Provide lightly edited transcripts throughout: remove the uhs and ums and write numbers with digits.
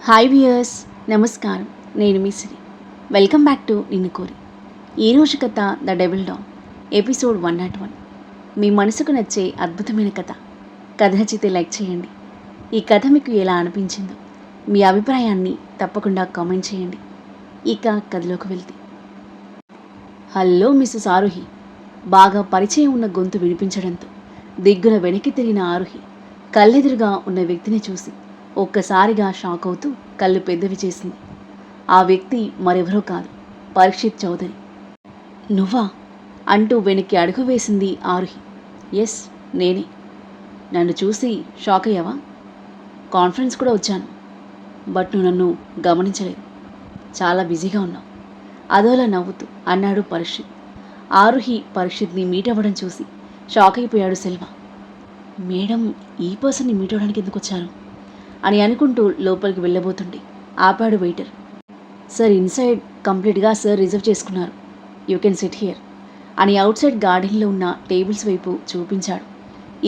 Hi viewers, నమస్కారం. నేను మీ సిరి. Welcome back to నిన్ను కోరి. ఈరోజు కథ ద డెవిల్ డాన్, ఎపిసోడ్ 101. మీ మనసుకు నచ్చే అద్భుతమైన కథ నచ్చితే లైక్ చేయండి. ఈ కథ మీకు ఎలా అనిపించిందో మీ అభిప్రాయాన్ని తప్పకుండా కామెంట్ చేయండి. ఇక కథలోకి వెళ్తే, హలో మిస్సెస్ ఆరుహి. బాగా పరిచయం ఉన్న గొంతు వినిపించడంతో దిగ్గున వెనక్కి తిరిగిన ఆరుహి కళ్ళెదురుగా ఉన్న వ్యక్తిని చూసి ఒక్కసారిగా షాక్ అవుతూ కళ్ళు పెద్దవి చేసింది. ఆ వ్యక్తి మరెవరో కాదు, పరీక్షిత్ చౌదరి. నువ్వా అంటూ వెనక్కి అడుగు వేసింది ఆరుహి. ఎస్, నేనే. నన్ను చూసి షాక్ అయ్యావా? కాన్ఫరెన్స్ కూడా వచ్చాను, బట్ నువ్వు నన్ను గమనించలేదు. చాలా బిజీగా ఉన్నావు అదోలా నవ్వుతూ అన్నాడు పరీక్షిత్. ఆరుహి పరీక్షిత్ని మీట్ అవ్వడం చూసి షాక్ అయిపోయాడు సెల్వ. మేడం, ఈ పర్సన్ని మీట్ అవ్వడానికి ఎందుకు వచ్చారు అని అనుకుంటూ లోపలికి వెళ్ళబోతుండే ఆపాడు వెయిటర్. సార్, ఇన్సైడ్ కంప్లీట్గా సార్ రిజర్వ్ చేసుకున్నారు. యూ కెన్ సిట్ హియర్ అని అవుట్ సైడ్ గార్డెన్లో ఉన్న టేబుల్స్ వైపు చూపించాడు.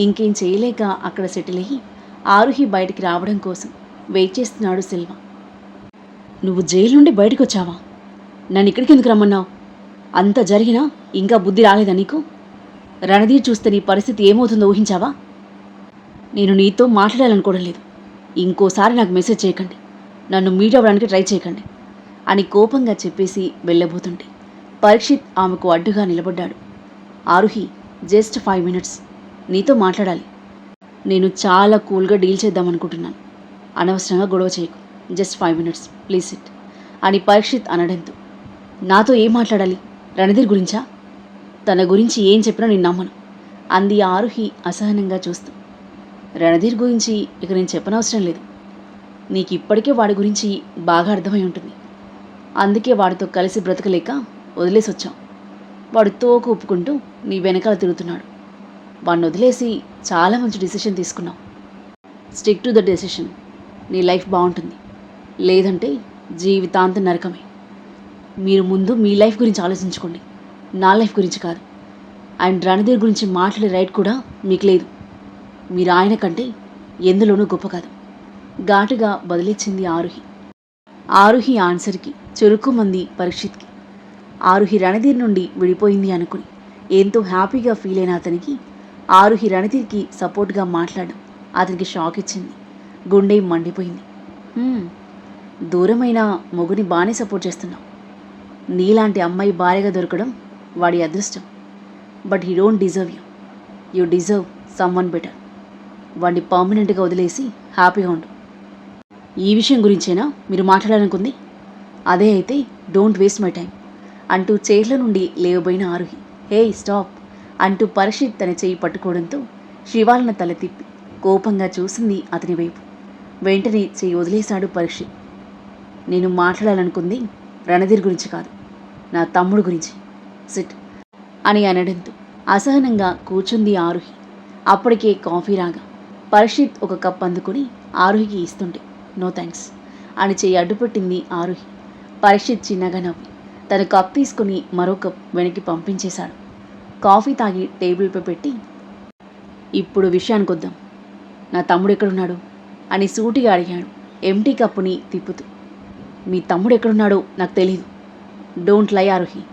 ఇంకేం చేయలేక అక్కడ సెటిల్ అయ్యి ఆరుహి బయటికి రావడం కోసం వెయిట్ చేస్తున్నాడు సెల్వ. నువ్వు జైలు నుండి బయటకు వచ్చావా? నన్ను ఇక్కడికి ఎందుకు రమ్మన్నావు? అంత జరిగినా ఇంకా బుద్ధి రాలేదా నీకు? రణధీర్ చూస్తే నీ పరిస్థితి ఏమవుతుందో ఊహించావా? నేను నీతో మాట్లాడాలనుకోవడం లేదు. ఇంకోసారి నాకు మెసేజ్ చేయకండి, నన్ను మీట్ అవ్వడానికి ట్రై చేయకండి అని కోపంగా చెప్పేసి వెళ్ళబోతుంటే పరీక్షిత్ ఆమెకు అడ్డుగా నిలబడ్డాడు. ఆరుహి, జస్ట్ 5 minutes నీతో మాట్లాడాలి. నేను చాలా కూల్గా డీల్ చేద్దామనుకుంటున్నాను. అనవసరంగా గొడవ చేయకు. జస్ట్ 5 minutes ప్లీజ్ సిట్ అని పరీక్షిత్ అనడంతో, నాతో ఏం మాట్లాడాలి? రణధీర్ గురించా? తన గురించి ఏం చెప్పినా నేను నమ్మను అంది ఆరుహి అసహనంగా చూస్తూ. రణధీర్ గురించి ఇక నేను చెప్పనవసరం లేదు. నీకు ఇప్పటికే వాడి గురించి బాగా అర్థమై ఉంటుంది. అందుకే వాడితో కలిసి బ్రతకలేక వదిలేసి వచ్చాం. వాడు తోకు ఒప్పుకుంటూ నీ వెనకాల తిరుగుతున్నాడు. వాడిని వదిలేసి చాలా మంచి డిసిషన్ తీసుకున్నావు. Stick to the decision. నీ లైఫ్ బాగుంటుంది, లేదంటే జీవితాంతం నరకమే. మీరు ముందు మీ లైఫ్ గురించి ఆలోచించుకోండి, నా లైఫ్ గురించి కాదు. అండ్ రణధీర్ గురించి మాట్లాడే రైట్ కూడా మీకు లేదు. మీరు ఆయన కంటే ఎందులోనూ గొప్ప కాదు ఘాటుగా బదిలిచ్చింది ఆరుహి. ఆరుహి ఆన్సర్కి చురుకుమంది పరీక్షిత్కి. ఆరుహి రణధీర్ నుండి విడిపోయింది అనుకుని ఎంతో హ్యాపీగా ఫీల్ అయిన అతనికి ఆరుహి రణధీర్కి సపోర్ట్గా మాట్లాడడం అతనికి షాక్ ఇచ్చింది. గుండె మండిపోయింది. దూరమైన మొగుని బాగానే సపోర్ట్ చేస్తున్నావు. నీలాంటి అమ్మాయి భార్యగా దొరకడం వాడి అదృష్టం. But he don't deserve you. You deserve someone better. వాడిని పర్మనెంట్గా వదిలేసి హ్యాపీగా ఉండు. ఈ విషయం గురించేనా మీరు మాట్లాడాలనుకుంది? అదే అయితే డోంట్ వేస్ట్ మై టైం అంటూ చైర్ల నుండి లేవబోయిన ఆరుహి, హే స్టాప్ అంటూ పరీక్షిత్ తన చేయి పట్టుకోవడంతో శివాలన తల తిప్పి కోపంగా చూసింది అతని వైపు. వెంటనే చేయి వదిలేశాడు పరీక్షిత్. నేను మాట్లాడాలనుకుంది రణధీర్ గురించి కాదు, నా తమ్ముడు గురించి. సిట్ అని అనడంతో అసహనంగా కూర్చుంది ఆరుహి. అప్పటికే కాఫీ రాగా పరీక్షిత్ ఒక కప్ అందుకుని ఆరుహికి ఇస్తుంటే, నో థ్యాంక్స్ అని చెయ్యి అడ్డుపెట్టింది ఆరుహి. పరీక్షిత్ చిన్నగా నవ్వి తన కప్ తీసుకుని మరో కప్ వెనక్కి పంపించేశాడు. కాఫీ తాగి టేబుల్పై పెట్టి, ఇప్పుడు విషయానికి వద్దాం. నా తమ్ముడు ఎక్కడున్నాడు అని సూటిగా అడిగాడు ఎంటీ కప్పుని తిప్పుతూ. మీ తమ్ముడు ఎక్కడున్నాడో నాకు తెలీదు. Don't lie Aaruhi.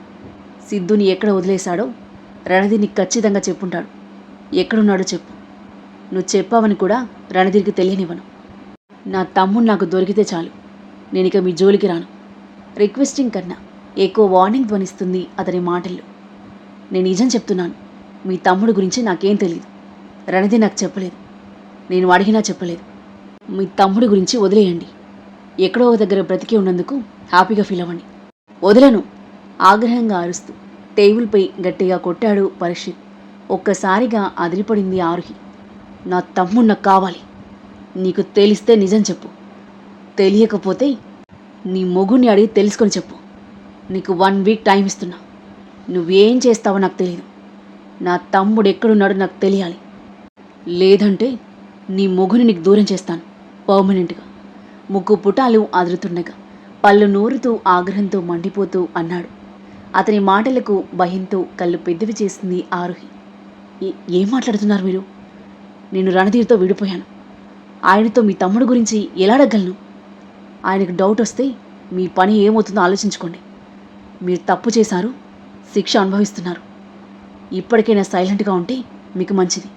సిద్ధుని ఎక్కడ వదిలేశాడో రణధీర్ని ఖచ్చితంగా చెప్పుంటాడు. ఎక్కడున్నాడో చెప్పు. నువ్వు చెప్పావని కూడా రణధీర్కి తెలియనివ్వను. నా తమ్ముడు నాకు దొరికితే చాలు, నేను ఇక మీ జోలికి రాను. రిక్వెస్టింగ్ కన్నా ఎక్కువ వార్నింగ్ ధ్వనిస్తుంది అతని మాటల్లో. నేను నిజం చెప్తున్నాను, మీ తమ్ముడు గురించి నాకేం తెలియదు. రణధీర్ నాకు చెప్పలేదు, నేను అడిగినా చెప్పలేదు. మీ తమ్ముడి గురించి వదిలేయండి. ఎక్కడో దగ్గర బ్రతికి ఉన్నందుకు హ్యాపీగా ఫీల్ అవ్వండి. వదలను ఆగ్రహంగా అరుస్తూ టేబుల్పై గట్టిగా కొట్టాడు పరీక్షిత్. ఒక్కసారిగా అదిరిపడింది ఆరుహి. నా తమ్ముడు నాకు కావాలి. నీకు తెలిస్తే నిజం చెప్పు, తెలియకపోతే నీ మొగుడిని అడిగి తెలుసుకొని చెప్పు. నీకు 1 week టైం ఇస్తున్నా. నువ్వేం చేస్తావో నాకు తెలియదు. నా తమ్ముడు ఎక్కడున్నాడో నాకు తెలియాలి, లేదంటే నీ మొగుని నీకు దూరం చేస్తాను పర్మనెంట్గా. ముక్కు పుటాలు అదురుతుండగా పళ్ళు నూరుతూ ఆగ్రహంతో మండిపోతూ అన్నాడు. అతని మాటలకు భయంతో కళ్ళు పెద్దవి చేసింది ఆరుహి. ఏం మాట్లాడుతున్నారు మీరు? నేను రణధీర్తో విడిపోయాను. ఆయనతో మీ తమ్ముడు గురించి ఎలా అడగలను? ఆయనకు డౌట్ వస్తే మీ పని ఏమవుతుందో ఆలోచించుకోండి. మీరు తప్పు చేశారు, శిక్ష అనుభవిస్తున్నారు. ఇప్పటికైనా సైలెంట్గా ఉంటే మీకు మంచిది.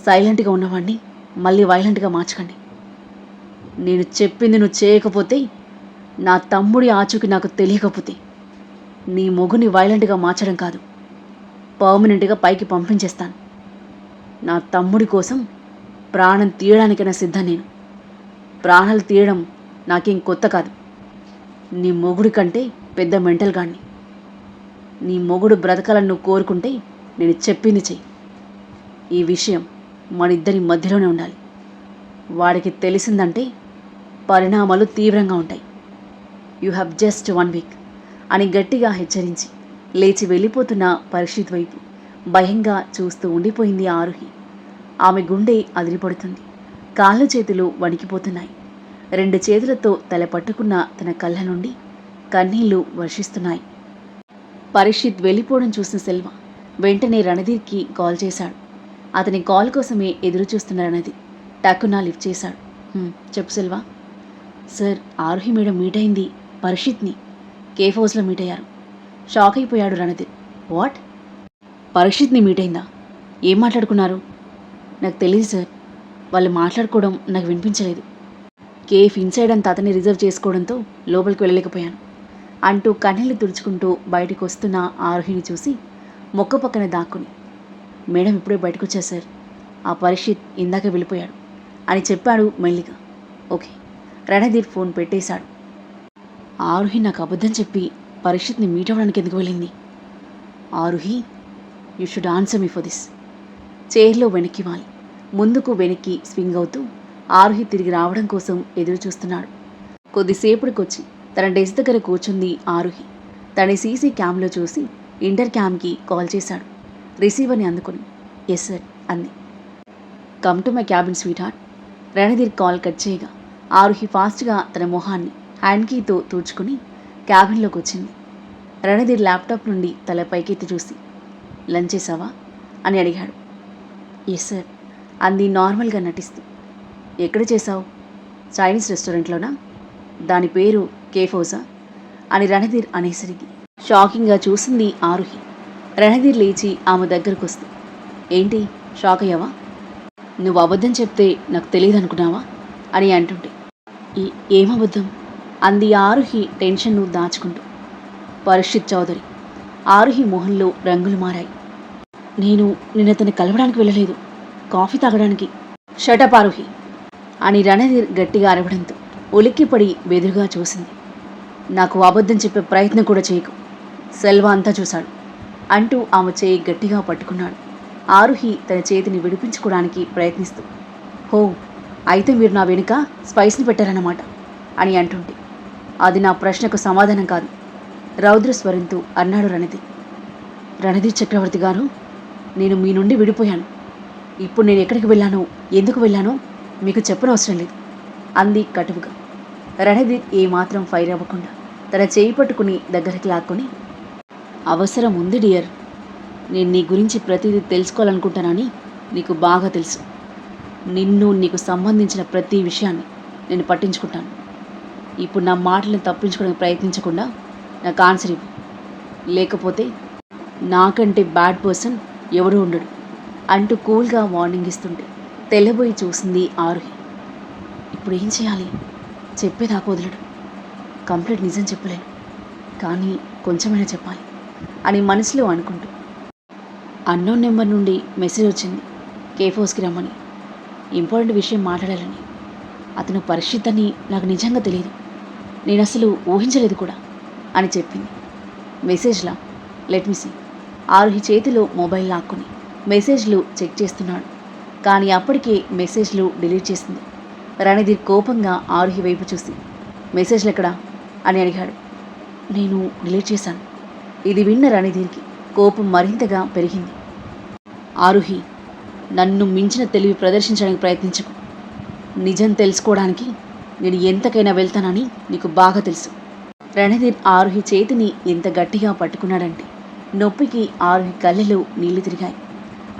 సైలెంట్గా ఉన్నవాడిని మళ్ళీ వైలెంట్గా మార్చకండి. నేను చెప్పింది నువ్వు చేయకపోతే, నా తమ్ముడి ఆచూకి నాకు తెలియకపోతే నీ మొగుని వైలెంట్గా మార్చడం కాదు, పర్మనెంట్గా పైకి పంపించేస్తాను. నా తమ్ముడి కోసం ప్రాణం తీయడానికైనా సిద్ధం నేను. ప్రాణాలు తీయడం నాకేం కొత్త కాదు. నీ మొగుడి కంటే పెద్ద మెంటల్ గాడిని. నీ మొగుడు బ్రతకాలని నువ్వు కోరుకుంటే నేను చెప్పింది చెయ్యి. ఈ విషయం మన ఇద్దరి మధ్యలోనే ఉండాలి. వాడికి తెలిసిందంటే పరిణామాలు తీవ్రంగా ఉంటాయి. యూ హ్యావ్ జస్ట్ 1 వీక్ అని గట్టిగా హెచ్చరించి లేచి వెళ్ళిపోతున్న పరీక్షిత్ వైపు భయంగా చూస్తూ ఉండిపోయింది ఆరుహి. ఆమె గుండె అదిరిపడుతుంది. కాళ్ళు చేతులు వణికిపోతున్నాయి. 2 చేతులతో తల పట్టుకున్న తన కళ్ళ నుండి కన్నీళ్లు వర్షిస్తున్నాయి. పరీక్షిత్ వెళ్ళిపోవడం చూసిన సెల్వ వెంటనే రణధీర్కి కాల్ చేశాడు. అతని కాల్ కోసమే ఎదురు చూస్తున్న రణధీర్ టక్కున లిఫ్ట్ చేశాడు. చెప్పు Selva. Sir, Aaruhi madam meet అయింది పరీక్షిత్ని. కేఫ్ హౌస్లో మీట్ అయ్యారు. షాక్ అయిపోయాడు రణధీర్. వాట్? పరీక్షిత్ని మీట్ అయిందా? ఏం మాట్లాడుకున్నారు? నాకు తెలియదు సార్. వాళ్ళు మాట్లాడుకోవడం నాకు వినిపించలేదు. కేఫ్ ఇన్సైడ్ అంతా అతన్ని రిజర్వ్ చేసుకోవడంతో లోపలికి వెళ్ళలేకపోయాను అంటూ కన్నీళ్లు తుడుచుకుంటూ బయటికి వస్తున్న ఆరుహిని చూసి మొక్క పక్కన దాక్కుని, మేడం ఇప్పుడే బయటకు వచ్చారు సార్. ఆ పరీక్షిత్ ఇందాక వెళ్ళిపోయాడు అని చెప్పాడు మెల్లిగా. ఓకే. రణధీర్ ఫోన్ పెట్టేశాడు. ఆరుహి నాకు అబద్ధం చెప్పి పరీక్షిత్ని మీట్ అవ్వడానికి ఎందుకు వెళ్ళింది? Aaruhi, you should answer me for this. చైర్లో వెనక్కి వాలి ముందుకు వెనక్కి స్వింగ్ అవుతూ ఆరుహి తిరిగి రావడం కోసం ఎదురు చూస్తున్నాడు. కొద్దిసేపటికొచ్చి తన డెస్క్ దగ్గర కూర్చుంది ఆరుహి. తన సీసీ క్యామ్లో చూసి ఇంటర్ క్యామ్కి కాల్ చేశాడు. రిసీవర్ని అందుకుని ఎస్ సార్ అంది. Come to my cabin sweetheart. Randhir call cut చేయగా ఆరుహి ఫాస్ట్గా తన మొహాన్ని హ్యాండ్ కీతో తుడుచుకుని క్యాబిన్లోకి వచ్చింది. రణధీర్ ల్యాప్టాప్ నుండి తల పైకెత్తి చూసి లంచ్ చేసావా అని అడిగాడు. ఎస్ సార్ అంది నార్మల్గా నటిస్తూ. ఎక్కడ చేశావు? చైనీస్ రెస్టారెంట్లోనా? దాని పేరు కేఫ్ హౌసా అని రణధీర్ అనేసరికి షాకింగ్గా చూసింది ఆరుహి. రణధీర్ లేచి ఆమె దగ్గరకు వస్తూ, ఏంటి షాక్ అయ్యావా? నువ్వు అబద్ధం చెప్తే నాకు తెలియదు అనుకున్నావా అని అంటుంటే, ఏం అబద్ధం అంది ఆరుహి టెన్షన్ను దాచుకుంటూ. పరీక్షిత్ చౌదరి. ఆరుహి మొహంలో రంగులు మారాయి. నేను అతన్ని కలవడానికి వెళ్ళలేదు, కాఫీ తాగడానికి. షటప్ ఆరుహి అని రణధీర్ గట్టిగా అరవడంతో ఉలిక్కిపడి బెదురుగా చూసింది. నాకు అబద్ధం చెప్పే ప్రయత్నం కూడా చేయకు, సెల్వ అంతా చూశాడు అంటూ ఆమె చేయి గట్టిగా పట్టుకున్నాడు. ఆరుహి తన చేతిని విడిపించుకోవడానికి ప్రయత్నిస్తూ, హో అయితే మీరు నా వెనుక స్పైస్ని పెట్టారన్నమాట అని అంటుంటే, అది నా ప్రశ్నకు సమాధానం కాదు రౌద్రస్వరంతో అన్నాడు రణధీర్. రణధీర్ చక్రవర్తి గారు, నేను మీ నుండి విడిపోయాను. ఇప్పుడు నేను ఎక్కడికి వెళ్ళానో ఎందుకు వెళ్ళానో మీకు చెప్పనవసరం లేదు అంది కటువుగా. రణధీర్ ఏమాత్రం ఫైర్ అవ్వకుండా తన చేయి పట్టుకుని దగ్గరికి లాక్కొని, అవసరం ఉంది డియర్. నేను నీ గురించి ప్రతిదీ తెలుసుకోవాలనుకుంటానని నీకు బాగా తెలుసు. నీకు సంబంధించిన ప్రతి విషయాన్ని నేను పట్టించుకుంటాను. ఇప్పుడు నా మాటలను తప్పించుకోవడానికి ప్రయత్నించకుండా నాకు ఆన్సర్ ఇవ్వు, లేకపోతే నాకంటే బ్యాడ్ పర్సన్ ఎవడూ ఉండడు అంటూ కూల్గా వార్నింగ్ ఇస్తుంటే తెల్లబోయి చూసింది ఆరుహి. ఇప్పుడు ఏం చేయాలి? చెప్పేదాకా వదలడు. కంప్లీట్ నిజం చెప్పలేను, కానీ కొంచెమైనా చెప్పాలి అని మనసులో అనుకుంటూ, అన్నోన్ నెంబర్ నుండి మెసేజ్ వచ్చింది కేఫ్ హౌస్కి రమ్మని, ఇంపార్టెంట్ విషయం మాట్లాడాలని. అతను పరిస్థితి అని నాకు నిజంగా తెలియదు, నేను అసలు ఊహించలేదు కూడా అని చెప్పింది. మెసేజ్లా? Let me see. ఆరుహి చేతిలో మొబైల్ లాక్కుని మెసేజ్లు చెక్ చేస్తున్నాడు. కానీ అప్పటికే మెసేజ్లు డిలీట్ చేసింది. రణధీర్ కోపంగా ఆరుహి వైపు చూసి, మెసేజ్లు ఎక్కడా అని అడిగాడు. నేను డిలీట్ చేశాను. ఇది విన్న రణధీర్కి కోపం మరింతగా పెరిగింది. ఆరుహి, నన్ను మించిన తెలివి ప్రదర్శించడానికి ప్రయత్నించకు. నిజం తెలుసుకోవడానికి నేను ఎంతకైనా వెళ్తానని నీకు బాగా తెలుసు. రణధీర్ ఆరుహి చేతిని ఎంత గట్టిగా పట్టుకున్నాడంటే నొప్పికి ఆరుహి కళ్ళలో నీళ్లు తిరిగాయి.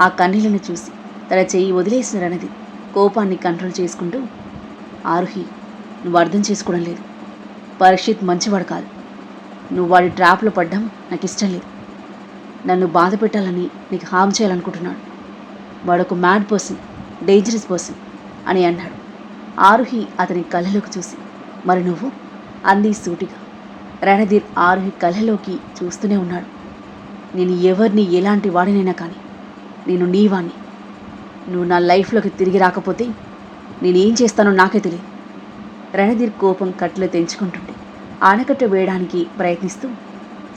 ఆ కన్నీళ్లను చూసి తన చెయ్యి వదిలేసిన రణధీర్ కోపాన్ని కంట్రోల్ చేసుకుంటూ, ఆరుహి, నువ్వు అర్థం చేసుకోవడం లేదు. పరీక్షిత్ మంచివాడు కాదు. నువ్వు వాడి ట్రాప్లో పడ్డం నాకు ఇష్టం లేదు. నన్ను బాధ పెట్టాలని, నీకు హామ్ చేయాలనుకుంటున్నాడు. వాడొక మ్యాడ్ పర్సన్, డేంజరస్ పర్సన్ అని అన్నాడు. ఆరుహి అతని కళ్ళలోకి చూసి, మరి నువ్వు అంది సూటిగా. రణధీర్ ఆరుహి కళ్ళలోకి చూస్తూనే ఉన్నాడు. నేను ఎవరిని ఎలాంటి వాడినైనా కానీ నేను నీ వాణ్ణి. నువ్వు నా లైఫ్లోకి తిరిగి రాకపోతే నేనేం చేస్తానో నాకే తెలియదు. రణధీర్ కోపం కట్టలు తెంచుకుంటుంటే ఆనకట్ట వేయడానికి ప్రయత్నిస్తూ,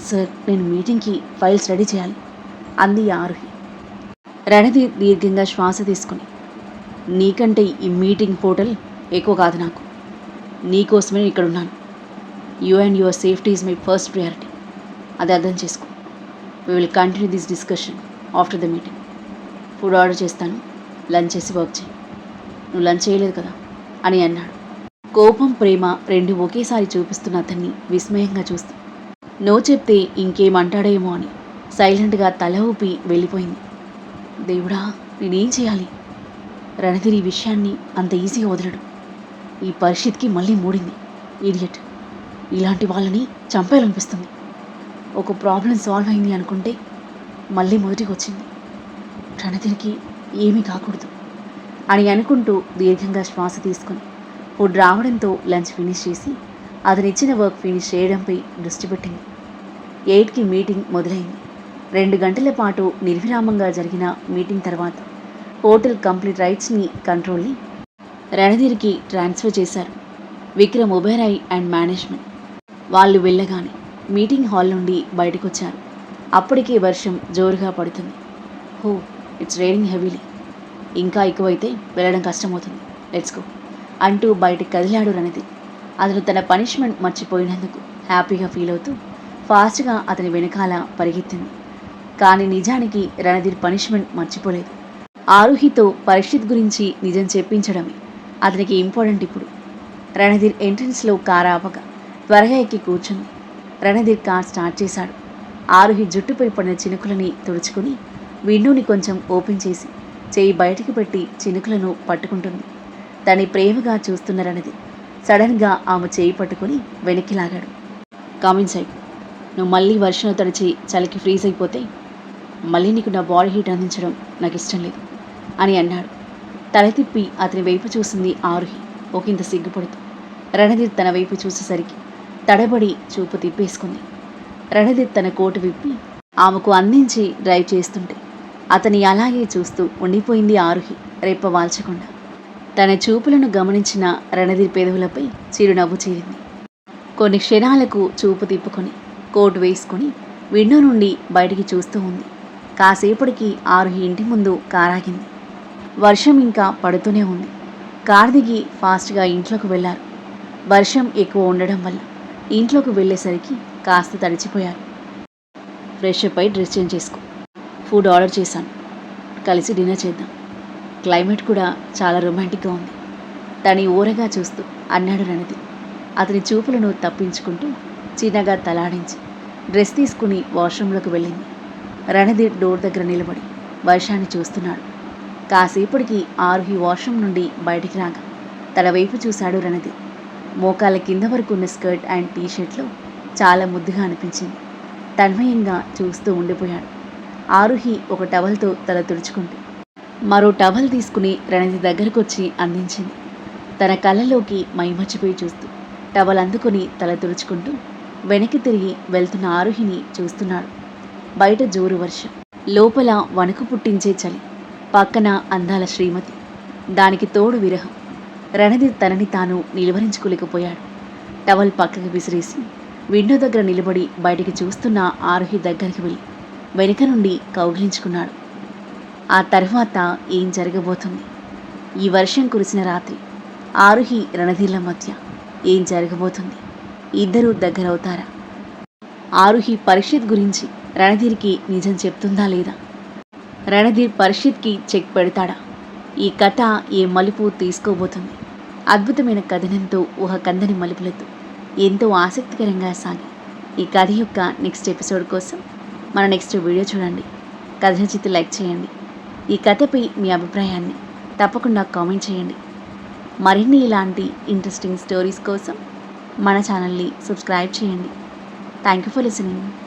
సార్ నేను మీటింగ్కి ఫైల్స్ రెడీ చేయాలి అంది ఆరుహి. రణధీర్ దీర్ఘంగా శ్వాస తీసుకుని, నీకంటే ఈ మీటింగ్ హోటల్ ఎక్కువ కాదు నాకు. నీకోసమే నేను ఇక్కడ ఉన్నాను. You and your safety is my first priority. అది అర్థం చేసుకో. We will continue this discussion after the meeting. Food order చేస్తాను, లంచ్ చేసి వర్క్ చేయి. నువ్వు లంచ్ చేయలేదు కదా అని అన్నాడు. కోపం, ప్రేమ రెండు ఒకేసారి చూపిస్తున్న అతన్ని విస్మయంగా చూస్తూ, నో చెప్తే ఇంకేమంటాడేమో అని సైలెంట్గా తల ఊపి వెళ్ళిపోయింది. దేవుడా, నేనేం చేయాలి? రణధీర్ ఈ విషయాన్ని అంత ఈజీగా వదలడు. ఈ పరిస్థితికి మళ్ళీ మూడింది. ఇడియట్. ఇలాంటి వాళ్ళని చంపేయాలనిపిస్తుంది. ఒక ప్రాబ్లం సాల్వ్ అయింది అనుకుంటే మళ్ళీ మొదటికి వచ్చింది. రణధీర్కి ఏమీ కాకూడదు అని అనుకుంటూ దీర్ఘంగా శ్వాస తీసుకుని ఫుడ్ రావడంతో లంచ్ ఫినిష్ చేసి అతనిచ్చిన వర్క్ ఫినిష్ చేయడంపై దృష్టి పెట్టింది. 8కి మీటింగ్ మొదలైంది. 2 గంటల పాటు నిర్విరామంగా జరిగిన మీటింగ్ తర్వాత హోటల్ కంప్లీట్ రైట్స్ని, కంట్రోల్ని రణధీర్కి ట్రాన్స్ఫర్ చేశారు విక్రమ్ ఒబెరాయ్ అండ్ మేనేజ్మెంట్. వాళ్ళు వెళ్ళగానే మీటింగ్ హాల్ నుండి బయటకొచ్చారు. అప్పటికే వర్షం జోరుగా పడుతుంది. హో, ఇట్స్ రైనింగ్ హెవీలీ. ఇంకా ఎక్కువైతే వెళ్ళడం కష్టమవుతుంది. లెట్స్ గో అంటూ బయటకు కదిలాడు రణధీర్. అతను తన పనిష్మెంట్ మర్చిపోయినందుకు హ్యాపీగా ఫీల్ అవుతూ ఫాస్ట్గా అతని వెనకాల పరిగెత్తింది. కానీ నిజానికి రణధీర్ పనిష్మెంట్ మర్చిపోలేదు. ఆరుహితో పరిస్థితి గురించి నిజం చెప్పించడమే అతనికి ఇంపార్టెంట్ ఇప్పుడు. రణధీర్ ఎంట్రన్స్లో కారు ఆపగా త్వరగా ఎక్కి కూర్చుంది. రణధీర్ కార్ స్టార్ట్ చేశాడు. ఆరుహి జుట్టుపై పడిన చినుకులని తుడుచుకుని విండోని కొంచెం ఓపెన్ చేసి చేయి బయటికి పెట్టి చినుకులను పట్టుకుంటుంది. తని ప్రేమగా చూస్తున్న రణధీర్ సడన్గా ఆమె చేయి పట్టుకుని వెనక్కి లాగాడు. Come in side. నువ్వు మళ్ళీ వర్షంలో తడిచి చలికి ఫ్రీజ్ అయిపోతే మళ్ళీ నీకు నా బాడీ హీట్ అందించడం నాకు ఇష్టం లేదు అని అన్నాడు. తల తిప్పి అతని వైపు చూసింది ఆరుహి ఒకంత సిగ్గుపడుతూ. రణధీర్ తన వైపు చూసేసరికి తడబడి చూపు తిప్పేసుకుంది. రణధీర్ తన కోటు విప్పి ఆమెకు అందించి డ్రైవ్ చేస్తుంటే అతని అలాగే చూస్తూ ఉండిపోయింది ఆరుహి రెప్ప వాల్చకుండా. తన చూపులను గమనించిన రణధీర్ పెదవులపై చిరునవ్వు చేరింది. కొన్ని క్షణాలకు చూపు తిప్పుకొని కోటు వేసుకుని విండో నుండి బయటికి చూస్తూ ఉంది. కాసేపటికి ఆరుహి ఇంటి ముందు కారాగింది. వర్షం ఇంకా పడుతూనే ఉంది. కారు దిగి ఫాస్ట్గా ఇంట్లోకి వెళ్ళారు. వర్షం ఎక్కువ ఉండడం వల్ల ఇంట్లోకి వెళ్ళేసరికి కాస్త తడిచిపోయారు. ఫ్రెష్ అప్ అయి డ్రెస్ చేంజ్ చేసుకో. ఫుడ్ ఆర్డర్ చేశాను, కలిసి డిన్నర్ చేద్దాం. క్లైమేట్ కూడా చాలా రొమాంటిక్గా ఉంది తని ఊరగా చూస్తూ అన్నాడు రణధీర్. అతని చూపులను తప్పించుకుంటూ చిన్నగా తలాడించి డ్రెస్ తీసుకుని వాష్రూమ్లోకి వెళ్ళింది. రణధీర్ డోర్ దగ్గర నిలబడి వర్షాన్ని చూస్తున్నాడు. కాసేపటికి ఆరుహి వాష్రూమ్ నుండి బయటికి రాగా తన వైపు చూశాడు రణధీర్. మోకాల కింద వరకు ఉన్న స్కర్ట్ అండ్ టీషర్ట్లో చాలా ముద్దుగా అనిపించింది. తన్మయంగా చూస్తూ ఉండిపోయాడు. ఆరుహి ఒక టవల్తో తల తుడుచుకుంటూ మరో టవల్ తీసుకుని రణధీర్ దగ్గరకు వచ్చి అందించింది. తన కళ్ళలోకి మైమర్చిపోయి చూస్తూ టవల్ అందుకుని తల తుడుచుకుంటూ వెనక్కి తిరిగి వెళ్తున్న ఆరుహిని చూస్తున్నాడు. బయట జోరు వర్షం, లోపల వణుకు పుట్టించే చలి, పక్కన అందాల శ్రీమతి, దానికి తోడు విరహం. రణధీర్ తనని తాను నిలువరించుకోలేకపోయాడు. టవల్ పక్కకి విసిరేసి విండో దగ్గర నిలబడి బయటికి చూస్తున్న ఆరుహి దగ్గరికి వెళ్ళి వెనుక నుండి కౌగిలించుకున్నాడు. ఆ తర్వాత ఏం జరగబోతుంది? ఈ వర్షం కురిసిన రాత్రి ఆరుహి రణధీర్ల మధ్య ఏం జరగబోతుంది? ఇద్దరూ దగ్గరవుతారా? ఆరుహి పరీక్షిత్ గురించి రణధీర్కి నిజం చెప్తుందా లేదా? రణధీర్ పరీక్షిత్కి చెక్ పెడతాడా? ఈ కథ ఏ మలుపు తీసుకోబోతుంది? అద్భుతమైన కథనంతో ఊహ కందని మలుపులతో ఎంతో ఆసక్తికరంగా సాగి ఈ కథ యొక్క నెక్స్ట్ ఎపిసోడ్ కోసం మన నెక్స్ట్ వీడియో చూడండి. కథ నచ్చితే లైక్ చేయండి. ఈ కథపై మీ అభిప్రాయాన్ని తప్పకుండా కామెంట్ చేయండి. మరిన్ని ఇలాంటి ఇంట్రెస్టింగ్ స్టోరీస్ కోసం మన ఛానల్ని సబ్స్క్రైబ్ చేయండి. Thank you for listening.